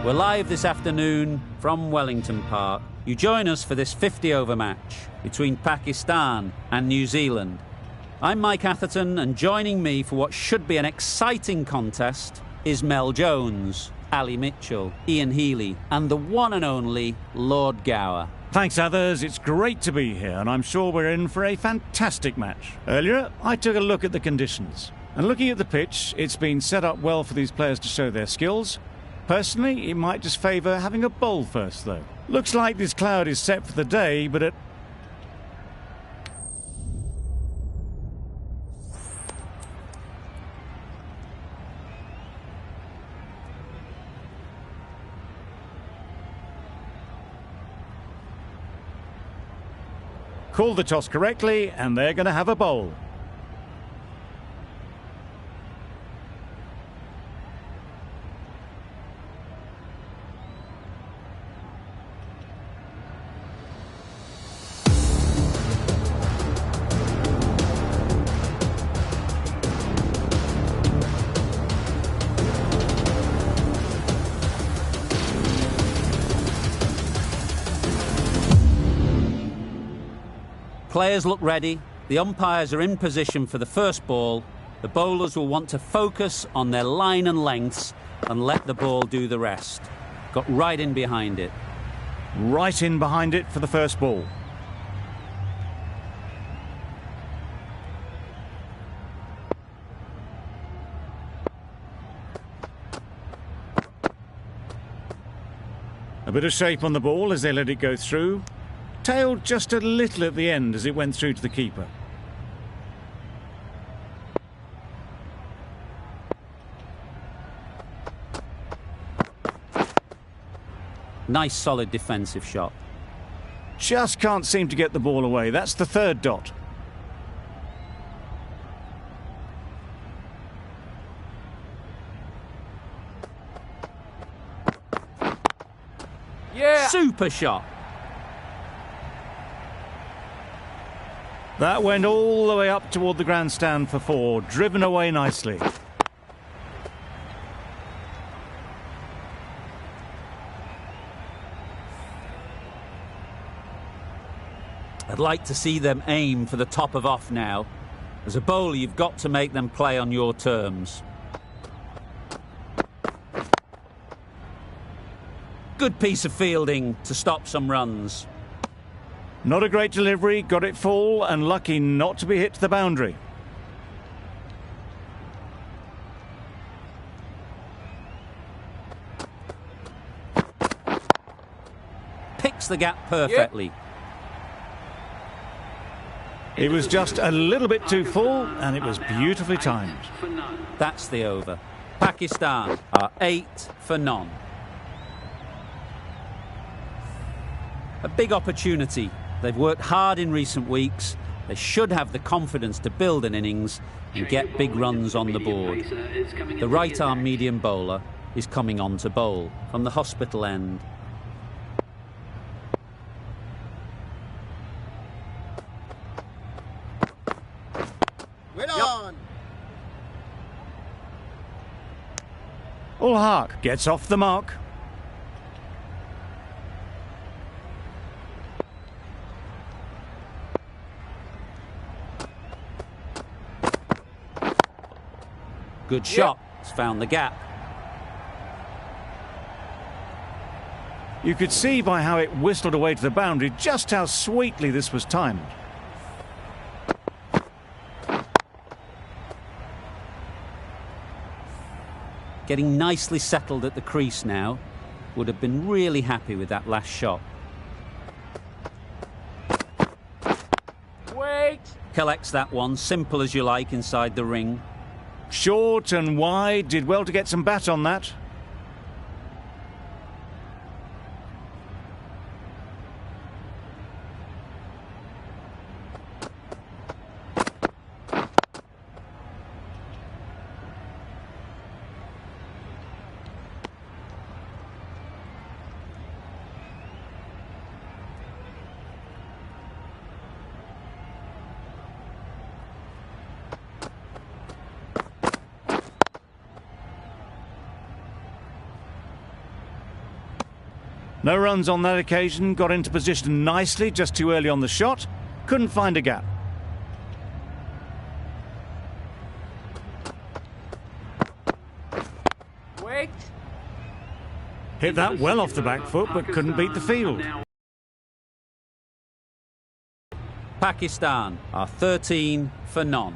We're live this afternoon from Wellington Park. You join us for this 50-over match between Pakistan and New Zealand. I'm Mike Atherton, and joining me for what should be an exciting contest is Mel Jones, Ali Mitchell, Ian Healy, and the one and only Lord Gower. Thanks, others. It's great to be here, and I'm sure we're in for a fantastic match. Earlier, I took a look at the conditions. And looking at the pitch, it's been set up well for these players to show their skills. Personally, it might just favour having a bowl first, though. Looks like this cloud is set for the day, but at... Called the toss correctly, and they're going to have a bowl. Players look ready, the umpires are in position for the first ball. The bowlers will want to focus on their line and lengths and let the ball do the rest. Got right in behind it. Right in behind it for the first ball. A bit of shape on the ball as they let it go through. Tailed just a little at the end as it went through to the keeper. Nice solid defensive shot. Just can't seem to get the ball away. That's the third dot. Yeah! Super shot. That went all the way up toward the grandstand for four, driven away nicely. I'd like to see them aim for the top of off now. As a bowler, you've got to make them play on your terms. Good piece of fielding to stop some runs. Not a great delivery, got it full and lucky not to be hit to the boundary. Picks the gap perfectly. Yep. It was just a little bit too full and it was beautifully timed. That's the over. Pakistan are 8 for none. A big opportunity. They've worked hard in recent weeks. They should have the confidence to build an innings and get big runs on the board. The right-arm medium bowler is coming on to bowl from the hospital end. Ul Haq gets off the mark. Good shot. It's found the gap. You could see by how it whistled away to the boundary just how sweetly this was timed. Getting nicely settled at the crease now. Would have been really happy with that last shot. Wait! Collects that one, simple as you like, inside the ring. Short and wide, did well to get some bat on that. No runs on that occasion, got into position nicely, just too early on the shot. Couldn't find a gap. Wait. Hit that well off the back foot, but couldn't beat the field. Pakistan are 13 for none.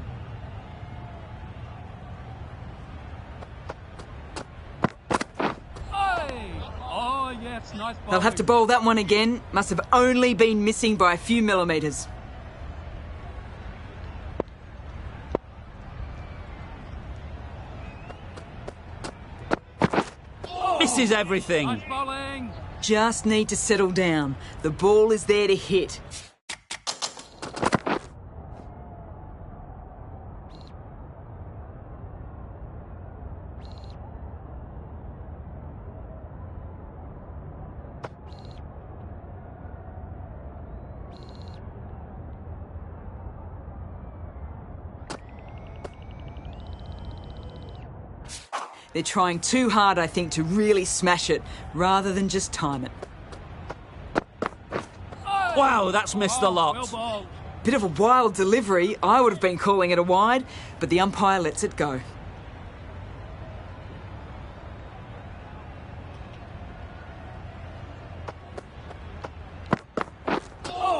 They'll have to bowl that one again. Must have only been missing by a few millimetres. Misses everything. Just need to settle down. The ball is there to hit. They're trying too hard, I think, to really smash it, rather than just time it. Wow, that's missed the lot. Bit of a wild delivery. I would have been calling it a wide, but the umpire lets it go.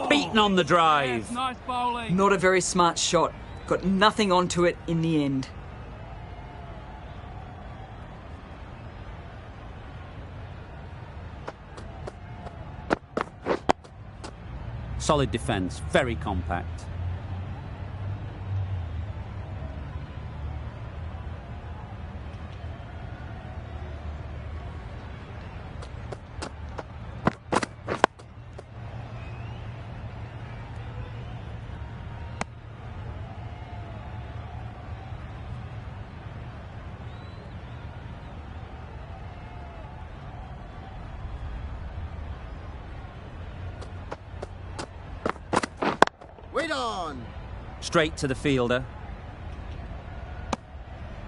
Beaten on the drive. Not a very smart shot. Got nothing onto it in the end. Solid defence, very compact. Wait on! Straight to the fielder.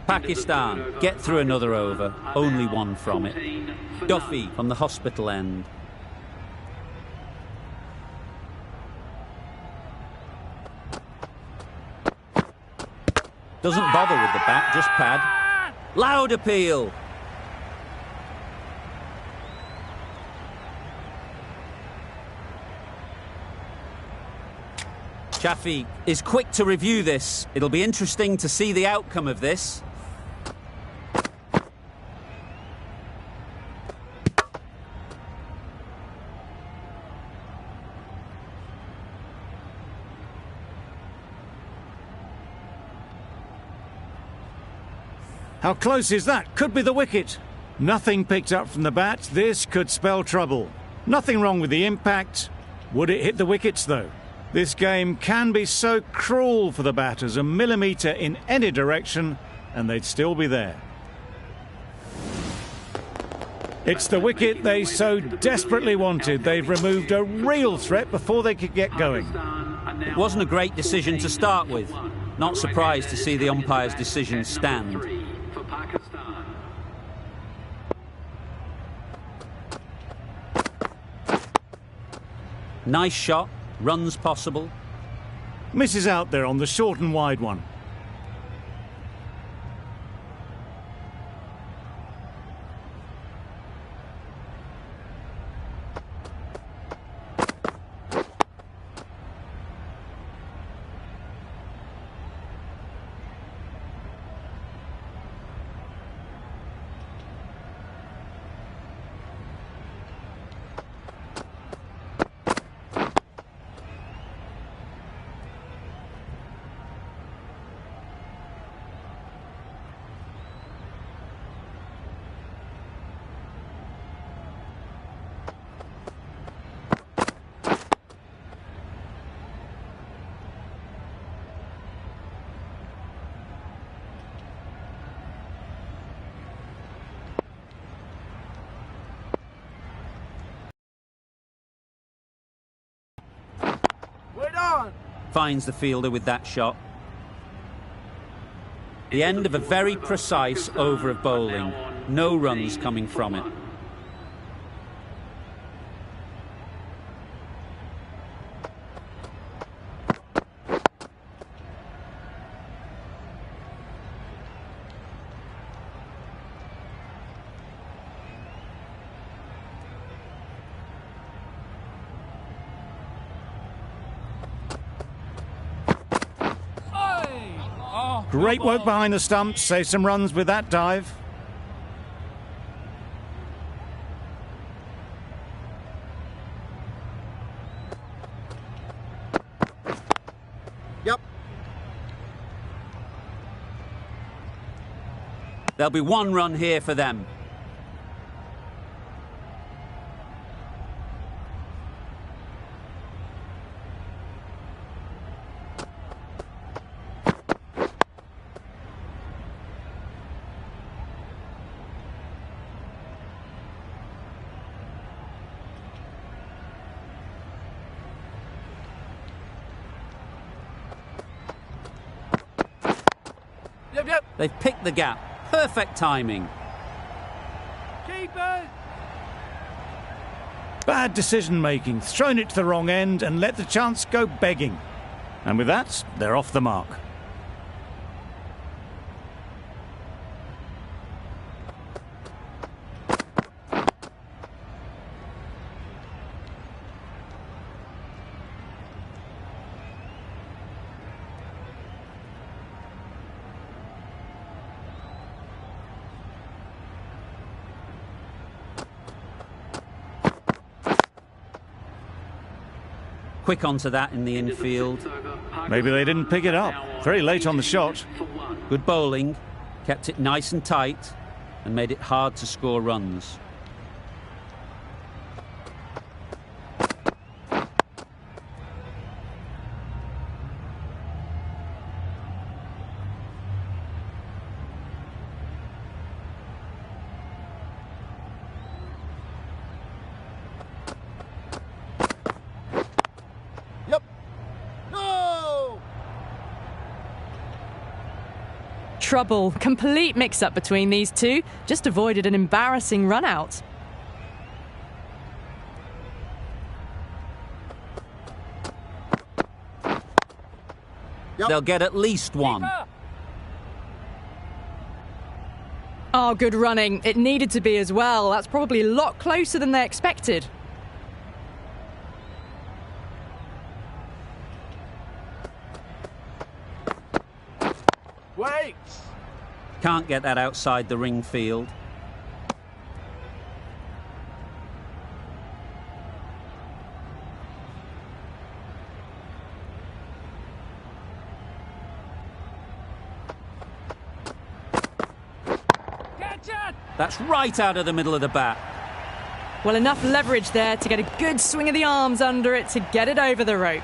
Pakistan get through another over, only one from it. Duffy from the hospital end. Doesn't bother with the bat, just pad. Loud appeal. Shafiq is quick to review this. It'll be interesting to see the outcome of this. How close is that? Could be the wicket. Nothing picked up from the bat. This could spell trouble. Nothing wrong with the impact. Would it hit the wickets, though? This game can be so cruel for the batters. A millimetre in any direction, and they'd still be there. It's the wicket they so desperately wanted. They've removed a real threat before they could get going. It wasn't a great decision to start with. Not surprised to see the umpire's decision stand. Nice shot. Runs possible. Misses out there on the short and wide one. Finds the fielder with that shot. The end of a very precise over of bowling. No runs coming from it. Great work behind the stumps. Save some runs with that dive. Yep. There'll be one run here for them. Yep. They've picked the gap. Perfect timing. Keeper. Bad decision making. Thrown it to the wrong end and let the chance go begging. And with that, they're off the mark. Quick onto that in the infield. Maybe they didn't pick it up. Very late on the shot. Good bowling. Kept it nice and tight and made it hard to score runs. Yep. No. Trouble. Complete mix-up between these two. Just avoided an embarrassing run-out. Yep. They'll get at least one. Oh, good running. It needed to be as well. That's probably a lot closer than they expected. Wait. Can't get that outside the ring field. That's right out of the middle of the bat. Well, enough leverage there to get a good swing of the arms under it to get it over the rope.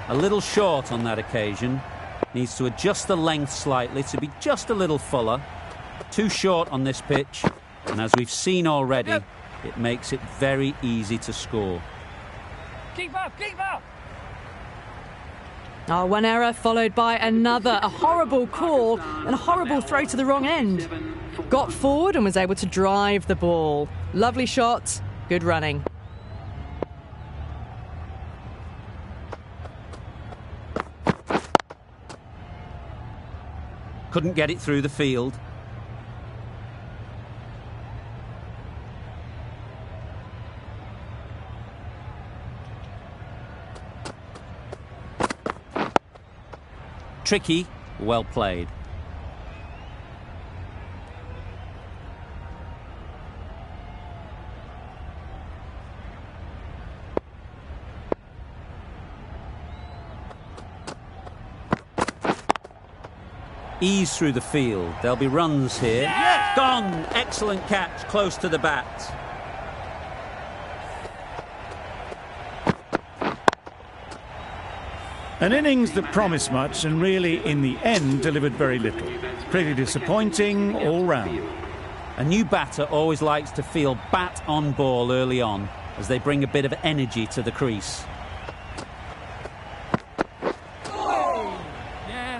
A little short on that occasion. Needs to adjust the length slightly to be just a little fuller. Too short on this pitch. And as we've seen already, it makes it very easy to score. Keep up. Keep up. Oh, one error followed by another. A horrible call and a horrible throw to the wrong end. Got forward and was able to drive the ball. Lovely shot. Good running. Couldn't get it through the field. Tricky, well played. Ease through the field. There'll be runs here. Yeah! Gone! Excellent catch, close to the bat. An innings that promised much and really, in the end, delivered very little. Pretty disappointing all round. A new batter always likes to feel bat on ball early on as they bring a bit of energy to the crease.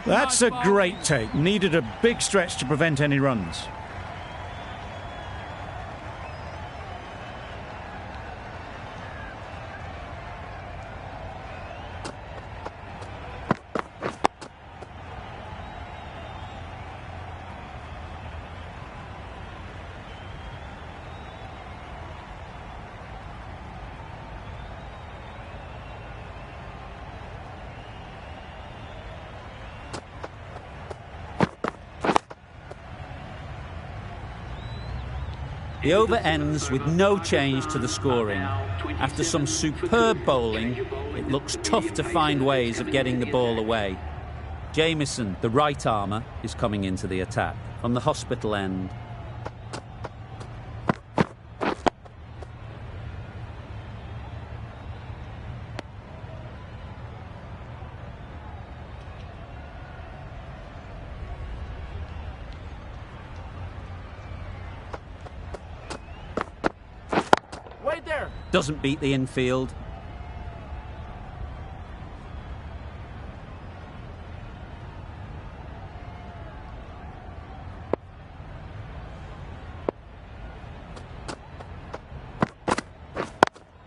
That's a great take. Needed a big stretch to prevent any runs. The over ends with no change to the scoring. After some superb bowling, it looks tough to find ways of getting the ball away. Jamieson, the right armour, is coming into the attack from the hospital end. Wait there. Doesn't beat the infield.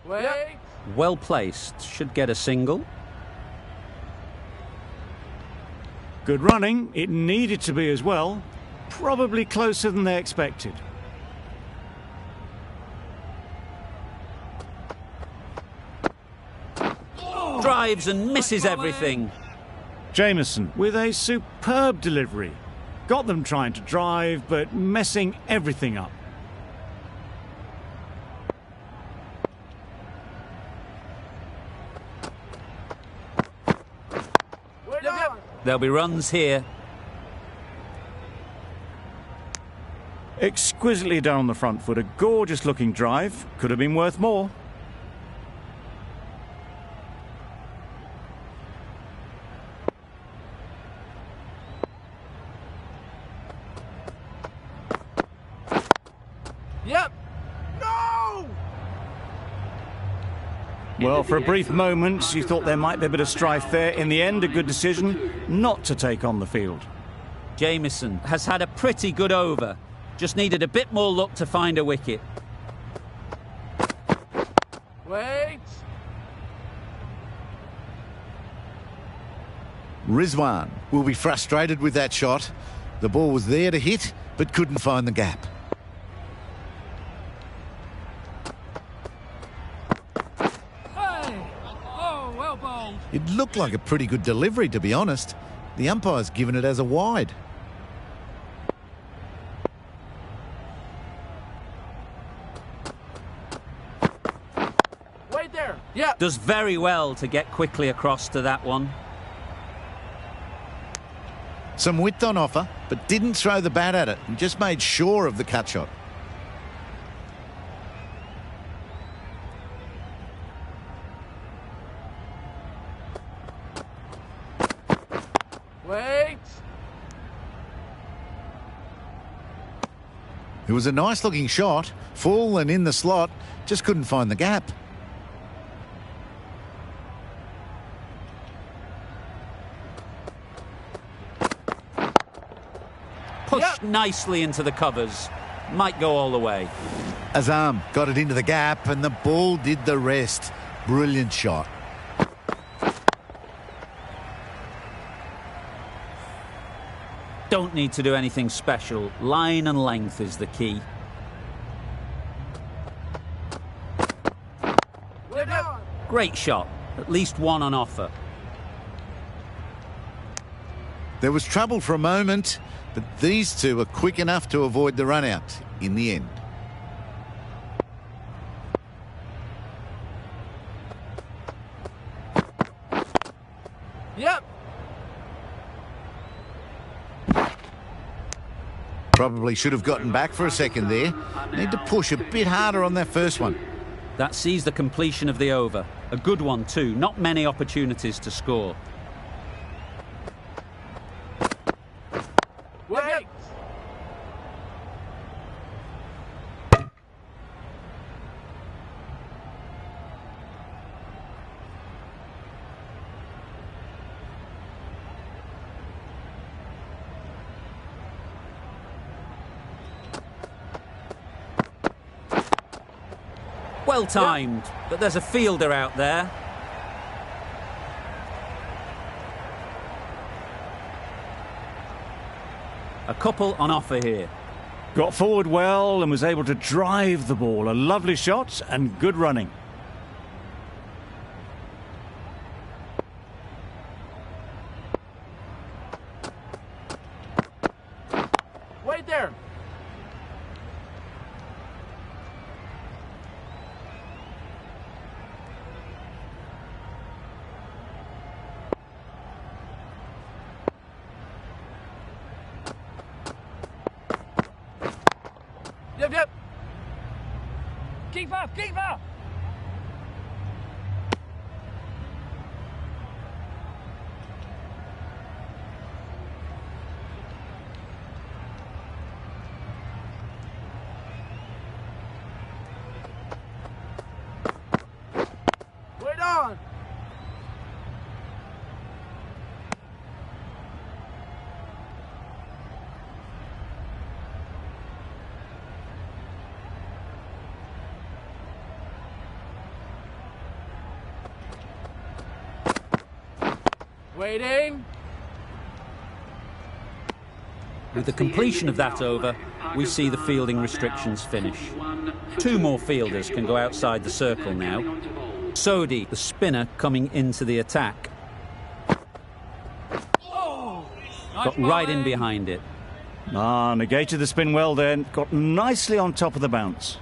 Wait. Well placed, should get a single. Good running. It needed to be as well. Probably closer than they expected. Drives and misses everything. Jamieson with a superb delivery. Got them trying to drive, but messing everything up. There'll be runs here. Exquisitely down the front foot. A gorgeous looking drive. Could have been worth more. Yep. No! Well, for a brief moment, you thought there might be a bit of strife there. In the end, a good decision not to take on the field. Jamieson has had a pretty good over. Just needed a bit more luck to find a wicket. Wait. Rizwan will be frustrated with that shot. The ball was there to hit, but couldn't find the gap. Hey. Oh, well bowled. It looked like a pretty good delivery, to be honest. The umpire's given it as a wide. Wait there. Yep. Does very well to get quickly across to that one. Some width on offer, but didn't throw the bat at it and just made sure of the cut shot. Wait. It was a nice looking shot, full and in the slot, just couldn't find the gap. Pushed nicely into the covers. Might go all the way. Azam got it into the gap and the ball did the rest. Brilliant shot. Don't need to do anything special. Line and length is the key. Wait there. Great shot. At least one on offer. There was trouble for a moment, but these two are quick enough to avoid the run out in the end. Yep. Probably should have gotten back for a second there. Need to push a bit harder on that first one. That sees the completion of the over. A good one too. Not many opportunities to score. Wait. Well timed, but there's a fielder out there. A couple on offer here. Got forward well and was able to drive the ball. A lovely shot and good running. Wait there. Yep. Keep up, keep up. Wait on. Waiting. With the completion of that over, we see the fielding restrictions finish. 2 more fielders can go outside the circle now. Sodi, the spinner, coming into the attack. Got right in behind it. Ah, negated the spin well then. Got nicely on top of the bounce.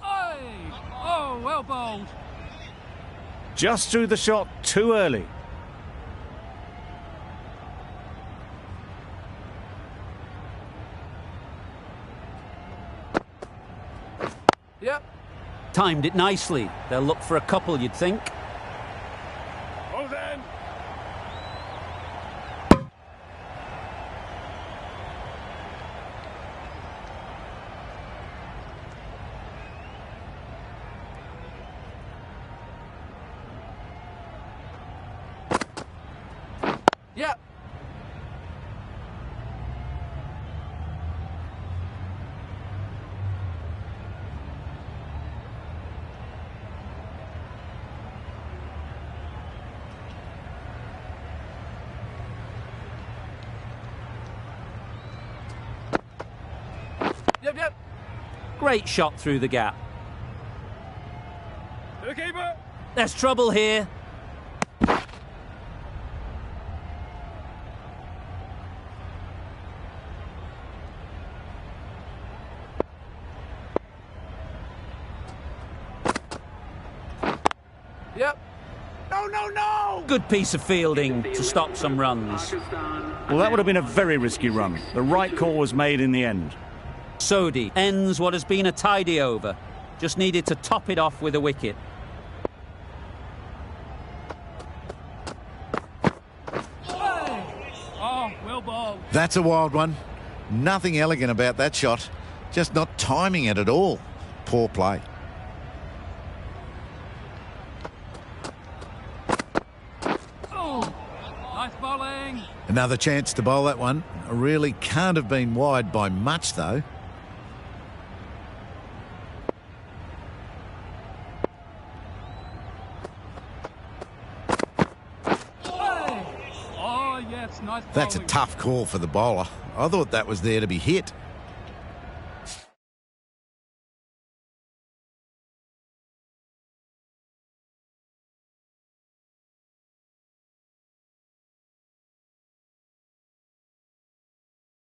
Oh, well bowled. Just threw the shot too early. Yep. Timed it nicely. They'll look for a couple, you'd think. Oh then. Yep. Yep. Great shot through the gap. The keeper. There's trouble here. Yep. No. Good piece of fielding to stop some runs. Well, that would have been a very risky run. The right call was made in the end. Sodi ends what has been a tidy over. Just needed to top it off with a wicket. Oh, well bowled. That's a wild one. Nothing elegant about that shot. Just not timing it at all. Poor play. Oh, nice bowling. Another chance to bowl that one. Really can't have been wide by much, though. Oh, yes, nice bowling. That's a tough call for the bowler. I thought that was there to be hit.